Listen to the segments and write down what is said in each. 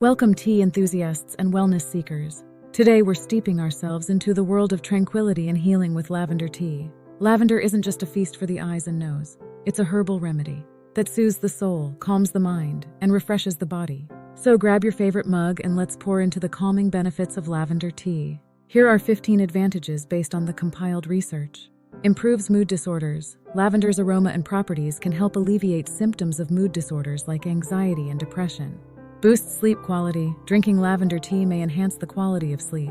Welcome, tea enthusiasts and wellness seekers. Today we're steeping ourselves into the world of tranquility and healing with lavender tea. Lavender isn't just a feast for the eyes and nose. It's a herbal remedy that soothes the soul, calms the mind, and refreshes the body. So grab your favorite mug and let's pour into the calming benefits of lavender tea. Here are 15 advantages based on the compiled research. Improves mood disorders. Lavender's aroma and properties can help alleviate symptoms of mood disorders like anxiety and depression. Boosts sleep quality. Drinking lavender tea may enhance the quality of sleep,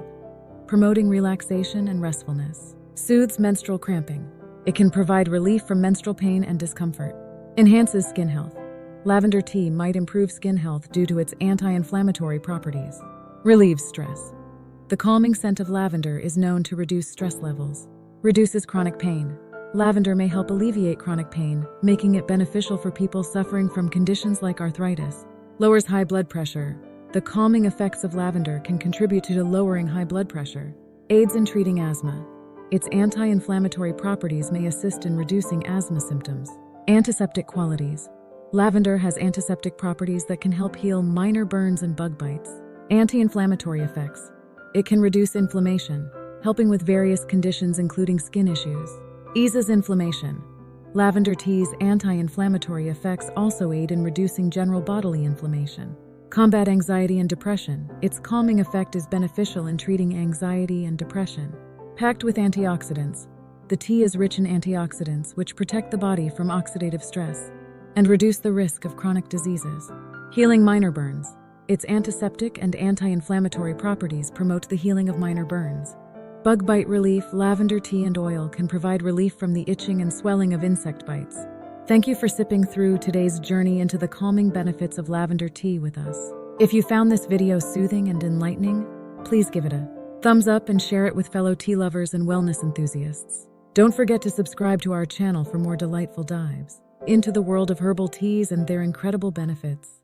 promoting relaxation and restfulness. Soothes menstrual cramping. It can provide relief from menstrual pain and discomfort. Enhances skin health. Lavender tea might improve skin health due to its anti-inflammatory properties. Relieves stress. The calming scent of lavender is known to reduce stress levels. Reduces chronic pain. Lavender may help alleviate chronic pain, making it beneficial for people suffering from conditions like arthritis. Lowers high blood pressure. The calming effects of lavender can contribute to lowering high blood pressure. Aids in treating asthma. Its anti-inflammatory properties may assist in reducing asthma symptoms. Antiseptic qualities. Lavender has antiseptic properties that can help heal minor burns and bug bites. Anti-inflammatory effects. It can reduce inflammation, helping with various conditions including skin issues. Eases inflammation. Lavender tea's anti-inflammatory effects also aid in reducing general bodily inflammation. Combat anxiety and depression. Its calming effect is beneficial in treating anxiety and depression. Packed with antioxidants. The tea is rich in antioxidants which protect the body from oxidative stress and reduce the risk of chronic diseases. Healing minor burns. Its antiseptic and anti-inflammatory properties promote the healing of minor burns. Bug bite relief. Lavender tea and oil can provide relief from the itching and swelling of insect bites. Thank you for sipping through today's journey into the calming benefits of lavender tea with us. If you found this video soothing and enlightening, please give it a thumbs up and share it with fellow tea lovers and wellness enthusiasts. Don't forget to subscribe to our channel for more delightful dives into the world of herbal teas and their incredible benefits.